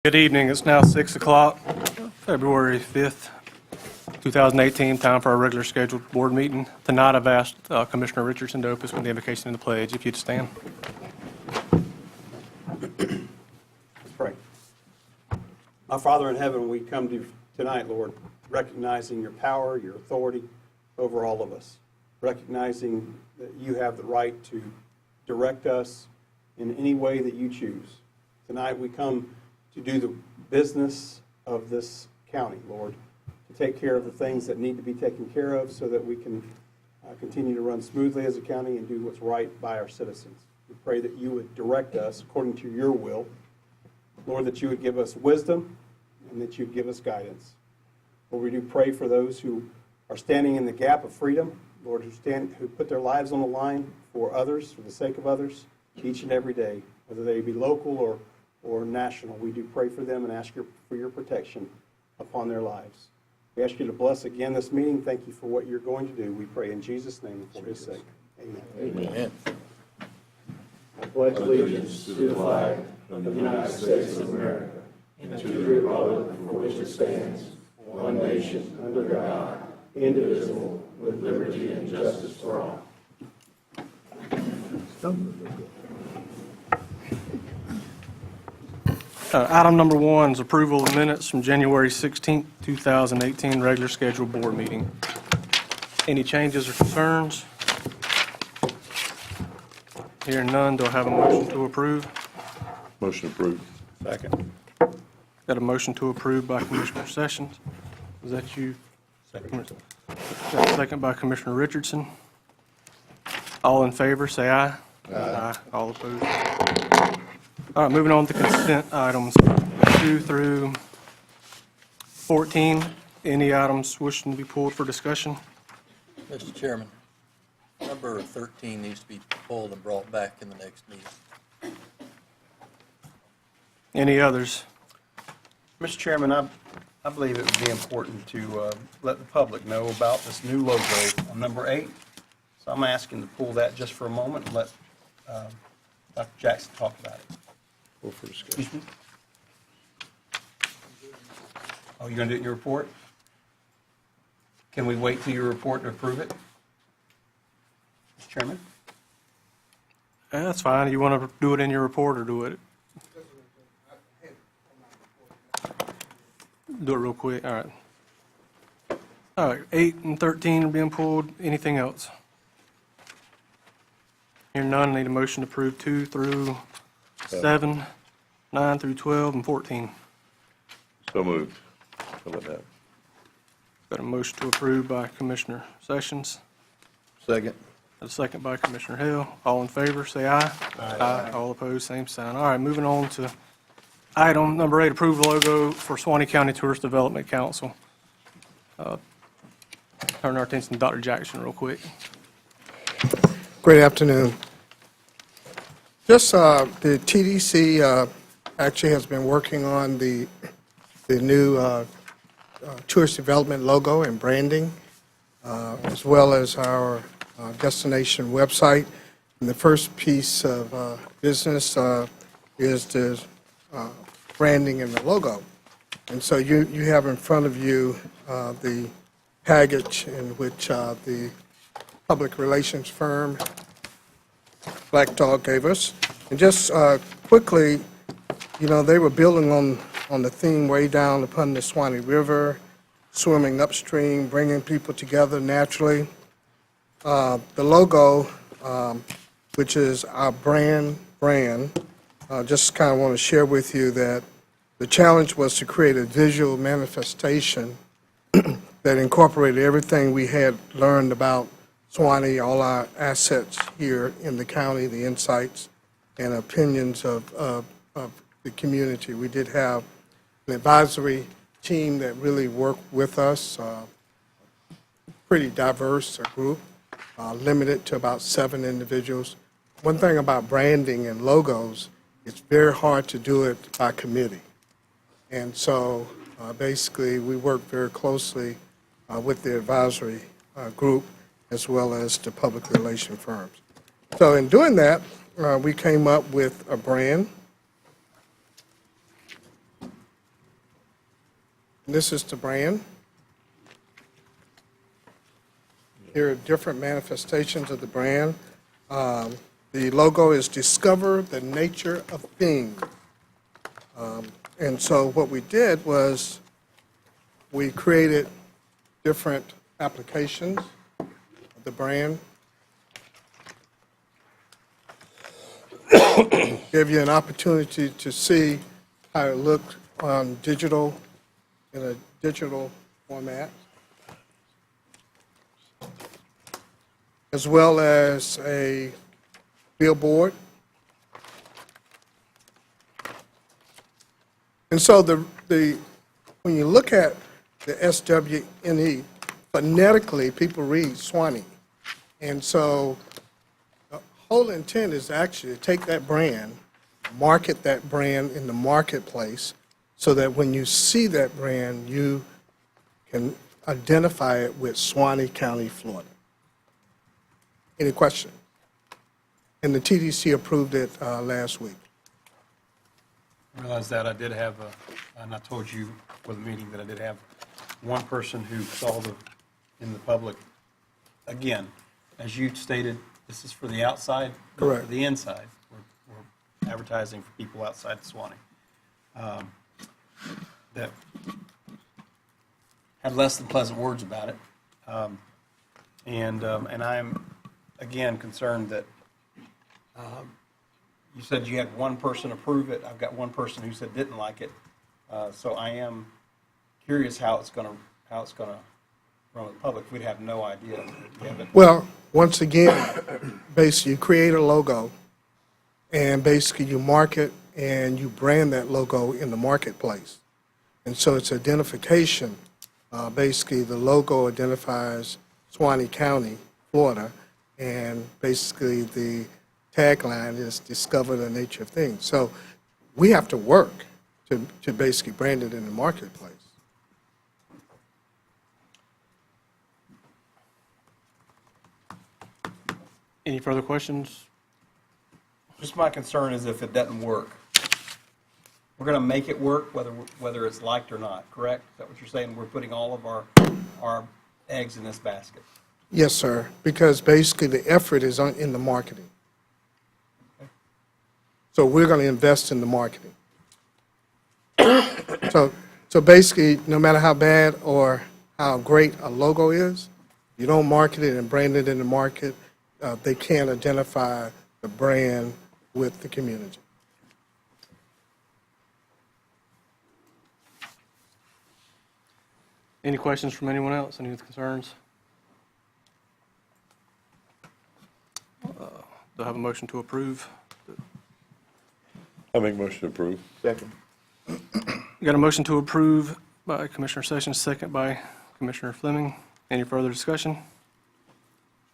Good evening. It's now 6 o'clock, February 5th, 2018, time for our regular scheduled board meeting. Tonight I've asked Commissioner Richardson to open us with the invocation and the pledge. If you'd stand. Let's pray. Our Father in heaven, we come to you tonight, Lord, recognizing your power, your authority over all of us, recognizing that you have the right to direct us in any way that you choose. Tonight we come to do the business of this county, Lord, to take care of the things that need to be taken care of so that we can continue to run smoothly as a county and do what's right by our citizens. We pray that you would direct us according to your will. Lord, that you would give us wisdom and that you'd give us guidance. Lord, we do pray for those who are standing in the gap of freedom, Lord, who put their lives on the line for others, for the sake of others, each and every day, whether they be local or national. We do pray for them and ask for your protection upon their lives. We ask you to bless again this meeting. Thank you for what you're going to do. We pray in Jesus' name and for his sake. Amen. Amen. I pledge allegiance to the flag of the United States of America and to the republic for which it stands, one nation, under God, indivisible, with liberty and justice for all. Item number 1 is approval of minutes from January 16th, 2018, regular scheduled board meeting. Any changes or concerns? Hearing none, do I have a motion to approve? Motion approved. Second. Got a motion to approve by Commissioner Sessions. Is that you? Second. Got a second by Commissioner Richardson. All in favor, say aye. Aye. All opposed? All right, moving on to consent items 2 through 14. Any items wishing to be pulled for discussion? Mr. Chairman, number 13 needs to be pulled and brought back in the next meeting. Any others? Mr. Chairman, I believe it would be important to let the public know about this new logo on number 8. So I'm asking to pull that just for a moment and let Dr. Jackson talk about it. Pull for discussion. Oh, you're going to do it in your report? Can we wait till your report to approve it? Mr. Chairman? Yeah, that's fine. You want to do it in your report or do it? Do it real quick. All right. All right, 8 and 13 are being pulled. Anything else? Hearing none, need a motion to approve 2 through 7, 9 through 12, and 14. So moved. How about that? Got a motion to approve by Commissioner Sessions. Second. Got a second by Commissioner Hill. All in favor, say aye. Aye. All opposed, same sign. All right, moving on to item number 8, approve logo for Suwannee County Tourist Development Council. Turn our attention to Dr. Jackson real quick. Great afternoon. Just the TDC actually has been working on the new tourist development logo and branding, as well as our destination website. And the first piece of business is the branding and the logo. And so you have in front of you the package in which the public relations firm Black Dog gave us. And just quickly, you know, they were building on the theme way down upon the Suwannee River, swimming upstream, bringing people together naturally. The logo, which is our brand, just kind of want to share with you that the challenge was to create a visual manifestation that incorporated everything we had learned about Suwannee, all our assets here in the county, the insights and opinions of the community. We did have an advisory team that really worked with us, pretty diverse group, limited to about 7 individuals. One thing about branding and logos, it's very hard to do it by committee. And so basically we worked very closely with the advisory group as well as the public relation firms. So in doing that, we came up with a brand And this is the brand. Here are different manifestations of the brand. The logo is Discover the Nature of Things. And so what we did was we created different applications of the brand. Give you an opportunity to see how it looked on digital, in a digital format, as well as a billboard. And so when you look at the SWNE, phonetically, people read Suwannee. And so the whole intent is actually to take that brand, market that brand in the marketplace, so that when you see that brand, you can identify it with Suwannee County, Florida. Any question? And the TDC approved it last week. I realized that I did have and I told you for the meeting that I did have one person who saw in the public, again, as you stated, this is for the outside, not Correct. for the inside. We're advertising for people outside Suwannee. That had less than pleasant words about it. And I'm, again, concerned that you said you had one person approve it. I've got one person who said didn't like it. So I am curious how it's going to run with the public. We'd have no idea. We haven't. Well, once again, basically, you create a logo, and basically you market and you brand that logo in the marketplace. And so it's identification. Basically, the logo identifies Suwannee County, Florida, and basically the tagline is Discover the Nature of Things. So we have to work to basically brand it in the marketplace. Any further questions? Just my concern is if it doesn't work. We're going to make it work whether it's liked or not, correct? Is that what you're saying? We're putting all of our eggs in this basket. Yes, sir, because basically the effort is in the marketing. So we're going to invest in the marketing. So basically, no matter how bad or how great a logo is, you don't market it and brand it in the market, they can't identify the brand with the community. Any questions from anyone else? Any concerns? Do I have a motion to approve? I make motion to approve. Second. Got a motion to approve by Commissioner Sessions, second by Commissioner Fleming. Any further discussion?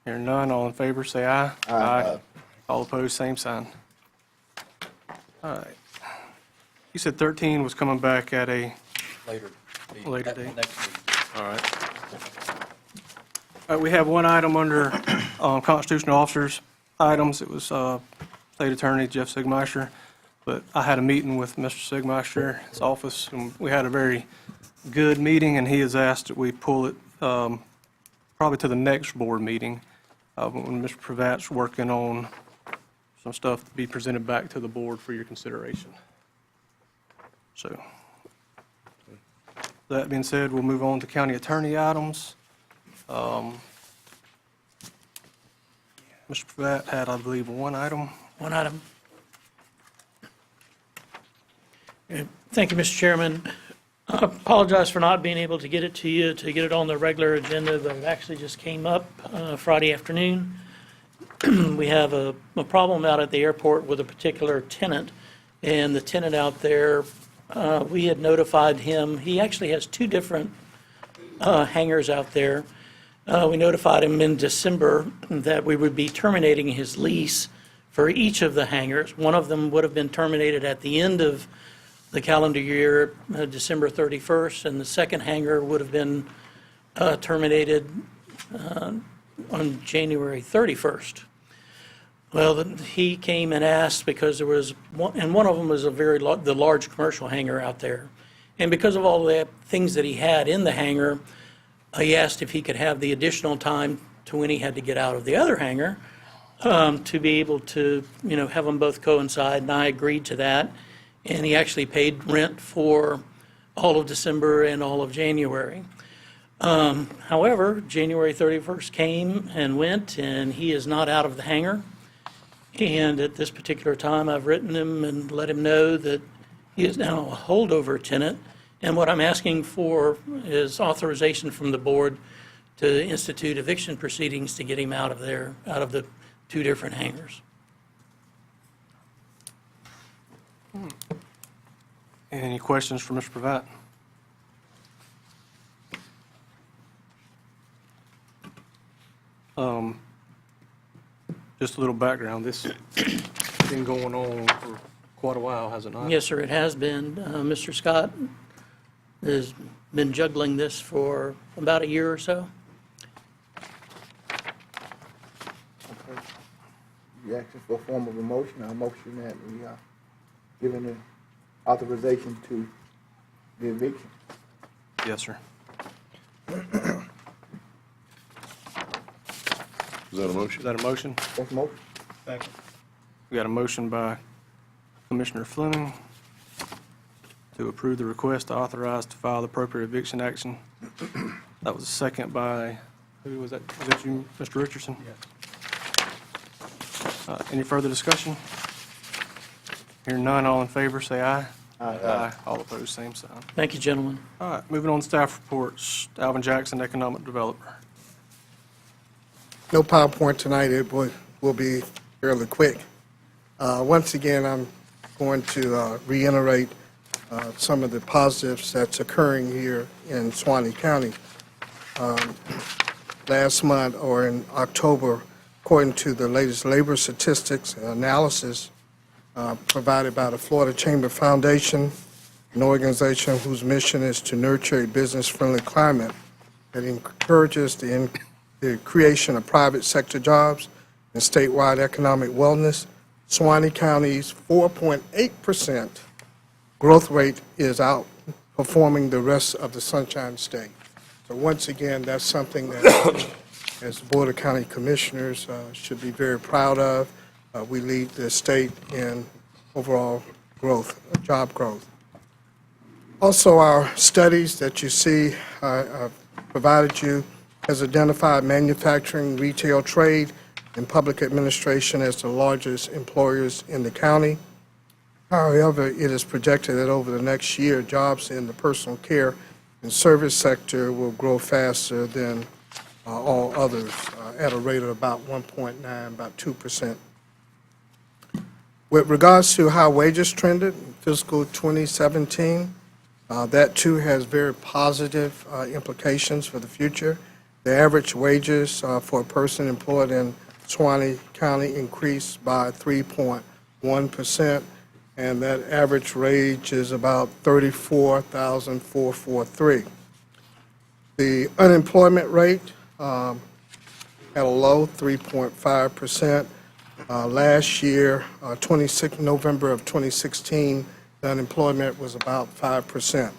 Hearing none, all in favor, say aye. Aye. All opposed, same sign. All right. You said 13 was coming back at a, Later. Later At the date. next meeting. all right. All right, we have one item under constitutional officers items. It was State Attorney Jeff Sigmeister, but I had a meeting with Mr. Sigmeister, his office, and we had a very good meeting, and he has asked that we pull it probably to the next board meeting when Mr. Pravat's working on some stuff to be presented back to the board for your consideration. So, that being said, we'll move on to county attorney items. Mr. Pravat had, I believe, one item. One item. Thank you, Mr. Chairman. I apologize for not being able to get it to you, to get it on the regular agenda, but it actually just came up Friday afternoon. We have a problem out at the airport with a particular tenant, and the tenant out there, we had notified him, he actually has two different hangars out there. We notified him in December that we would be terminating his lease for each of the hangars. One of them would have been terminated at the end of the calendar year, December 31st, and the second hangar would have been terminated on January 31st. Well, he came and asked because there was, and one of them was the large commercial hangar out there. And because of all the things that he had in the hangar, he asked if he could have the additional time to when he had to get out of the other hangar, to be able to, have them both coincide, and I agreed to that. And he actually paid rent for all of December and all of January. However, January 31st came and went, and he is not out of the hangar. And at this particular time, I've written him and let him know that he is now a holdover tenant. And what I'm asking for is authorization from the board to institute eviction proceedings to get him out of there, out of the two different hangars. Any questions for Mr. Pravat? Just a little background. This has been going on for quite a while, has it not? Yes, sir, it has been. Mr. Scott has been juggling this for about a year or so. You asking for a form of a motion, a motion that we are giving the authorization to the eviction. Yes, sir. Is that a motion? Is that a motion? That's motion. We got a motion by Commissioner Fleming to approve the request to authorize to file the appropriate eviction action. That was a second by, who was that? Was that you, Mr. Richardson? Yes. Any further discussion? Hearing none, all in favor, say aye. Aye. All opposed, same sign. Thank you, gentlemen. All right, moving on to staff reports. Alvin Jackson, Economic Developer. No PowerPoint tonight. It will be fairly quick. Once again, I'm going to reiterate some of the positives that's occurring here in Suwannee County. Last month, or in October, according to the latest labor statistics and analysis provided by the Florida Chamber Foundation, an organization whose mission is to nurture a business-friendly climate that encourages the creation of private sector jobs and statewide economic wellness, Suwannee County's 4.8% growth rate is outperforming the rest of the Sunshine State. So once again, that's something that, as the Board of County Commissioners, should be very proud of. We lead the state in overall growth, job growth. Also, our studies that you see provided you has identified manufacturing, retail, trade, and public administration as the largest employers in the county. However, it is projected that over the next year, jobs in the personal care and service sector will grow faster than all others at a rate of about 1.9, about 2%. With regards to how wages trended in fiscal 2017, that too has very positive implications for the future. The average wages for a person employed in Suwannee County increased by 3.1%, and that average wage is about $34,443. The unemployment rate at a low 3.5%. Last year, November of 2016, the unemployment was about 5%.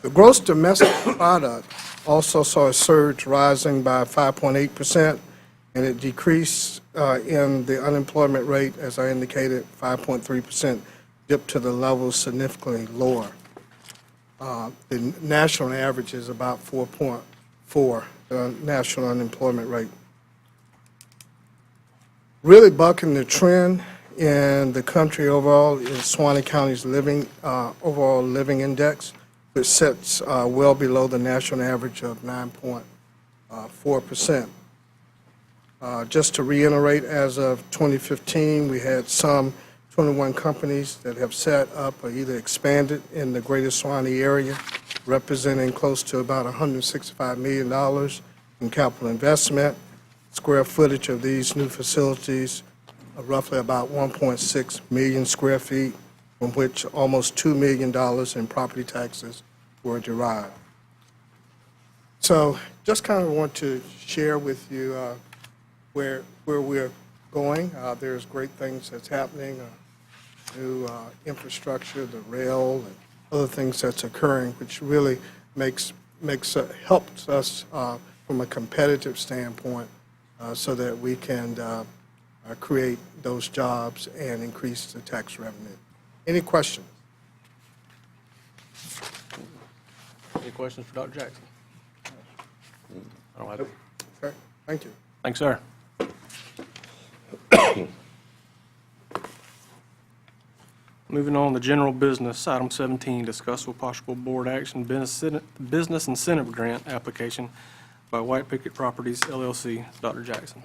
The gross domestic product also saw a surge rising by 5.8%, and it decreased in the unemployment rate, as I indicated, 5.3%, dipped to the level significantly lower. The national average is about 4.4, the national unemployment rate. Really bucking the trend in the country overall is Suwannee County's overall living index, which sits well below the national average of 9.4%. Just to reiterate, as of 2015, we had some 21 companies that have set up or either expanded in the greater Suwannee area, representing close to about $165 million in capital investment. Square footage of these new facilities are roughly about 1.6 million square feet, from which almost $2 million in property taxes were derived. So just kind of want to share with you where we're going. There's great things that's happening, new infrastructure, the rail, and other other things that's occurring, which really helps us from a competitive standpoint so that we can create those jobs and increase the tax revenue. Any questions? Any questions for Dr. Jackson? I don't have it. Okay, thank you. Thanks, sir. Moving on to general business, item 17, discuss with possible board action business incentive grant application by White Picket Properties LLC. Dr. Jackson.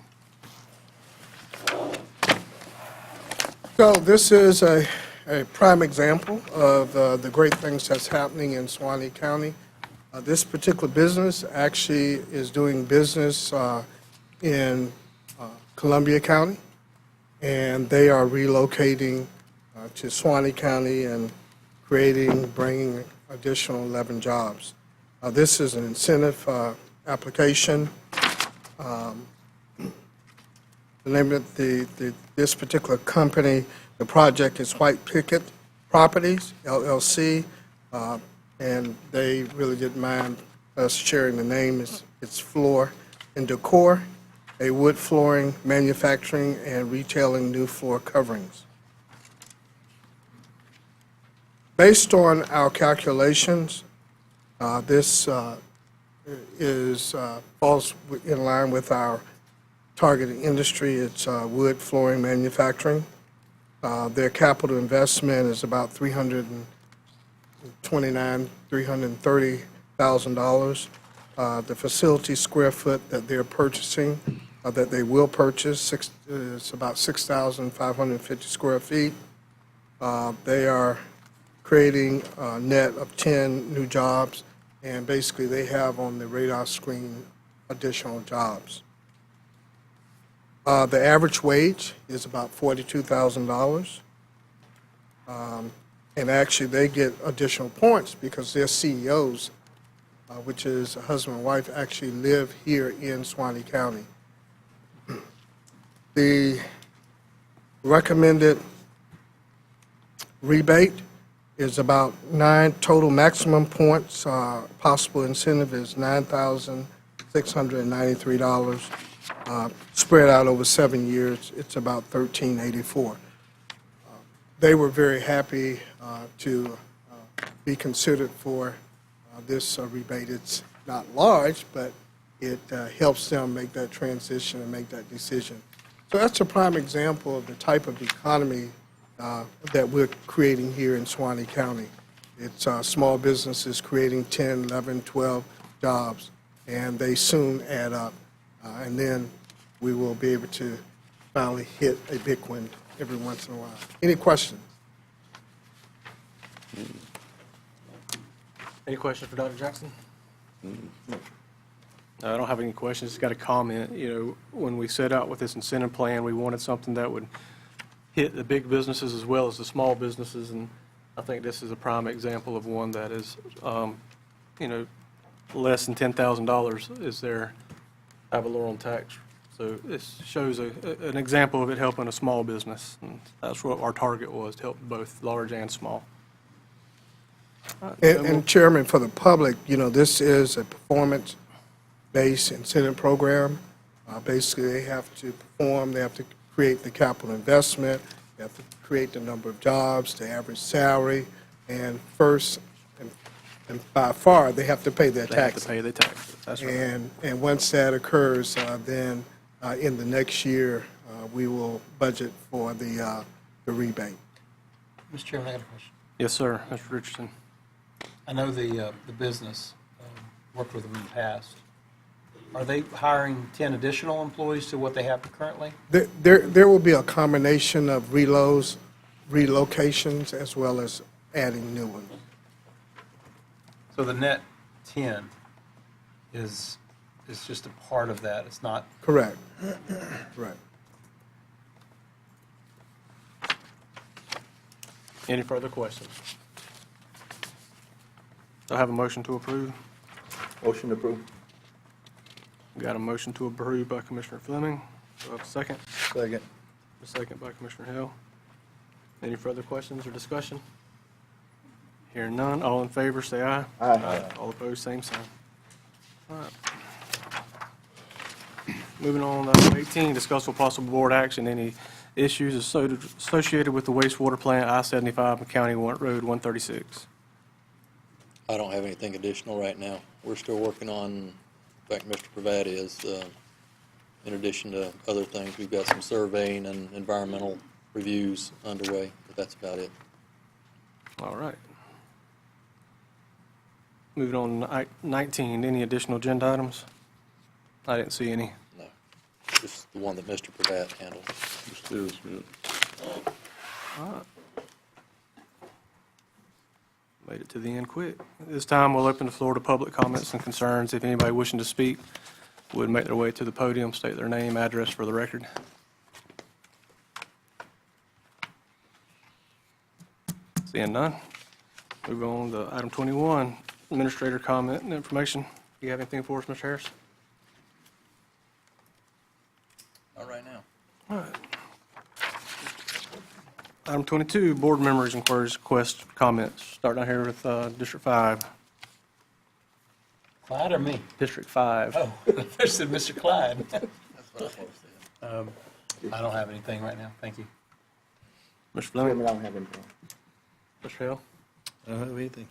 So this is a prime example of the great things that's happening in Suwannee County. This particular business actually is doing business in Columbia County, and they are relocating to Suwannee County and bringing additional 11 jobs. This is an incentive application. The name of this particular company, the project is White Picket Properties, LLC, and they really didn't mind us sharing the name. It's Floor and Decor, a wood flooring manufacturing and retailing new floor coverings. Based on our calculations, this falls in line with our targeted industry. It's wood flooring manufacturing. Their capital investment is about $330,000. The facility square foot that they're purchasing, that they will purchase, is about 6,550 square feet. They are creating a net of 10 new jobs, and basically they have on the radar screen additional jobs. The average wage is about $42,000. And actually, they get additional points because their CEOs, which is a husband and wife, actually live here in Suwannee County. The recommended rebate is about 9 total maximum points. Possible incentive is $9,693. Spread out over 7 years, it's about $1,384. They were very happy to be considered for this rebate. It's not large, but it helps them make that transition and make that decision. So that's a prime example of the type of economy that we're creating here in Suwannee County. It's small businesses creating 10, 11, 12 jobs, and they soon add up. And then we will be able to finally hit a big one every once in a while. Any questions? Any questions for Dr. Jackson? I don't have any questions, just got a comment. You know, when we set out with this incentive plan, we wanted something that would hit the big businesses as well as the small businesses, and I think this is a prime example of one that is, you know, less than $10,000 is their ad valorem tax. So this shows an example of it helping a small business, and that's what our target was, to help both large and small. And Chairman, for the public, you know, this is a performance-based incentive program. Basically, they have to perform, they have to create the capital investment, they have to create the number of jobs, the average salary, and first, and by far, they have to pay their They have to taxes. pay the taxes, that's right. And once that occurs, then in the next year, we will budget for the rebate. Mr. Chairman, I got a question. Yes, sir, Mr. Richardson. I know the business worked with them in the past. Are they hiring 10 additional employees to what they have currently? There will be a combination of relocations as well as adding new ones. So the net 10 is just a part of that. It's not. Correct. Right. Any further questions? Do I have a motion to approve? Motion approved. Got a motion to approve by Commissioner Fleming. Do I have a second? Second. A second by Commissioner Hill. Any further questions or discussion? Hearing none, all in favor, say aye. Aye. All opposed, same sign. All right. Moving on, item 18, discuss with possible board action any issues associated with the wastewater plant I-75 and County Road 136. I don't have anything additional right now. We're still working on, in fact, Mr. Pravat is, in addition to other things, we've got some surveying and environmental reviews underway, but that's about it. All right. Moving on to 19, any additional agenda items? I didn't see any. No, just the one that Mr. Pravat handled. Just do this, good. Made it to the end quick. At this time, we'll open the floor to public comments and concerns. If anybody wishing to speak would make their way to the podium, state their name, address for the record. Seeing none, move on to item 21, administrator comment and information. Do you have anything for us, Mr. Harris? Not right now. All right. Item 22, board members' inquiries, requests, comments. Starting out here with District 5. Clyde or me? District 5. Oh, I said Mr. Clyde. That's what I was saying. I don't have anything right now, thank you. Mr. Fleming? Chairman, I don't have anything. Mr. Hill? I don't have anything.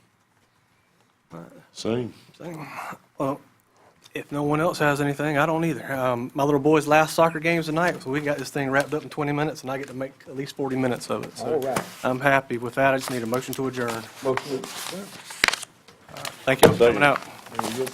Same. Well, if no one else has anything, I don't either. My little boy's last soccer game's tonight, so we got this thing wrapped up in 20 minutes, and I get to make at least 40 minutes of it. So All right. I'm happy with that. I just need a motion to adjourn. Motion. Thank you for coming out. Very good.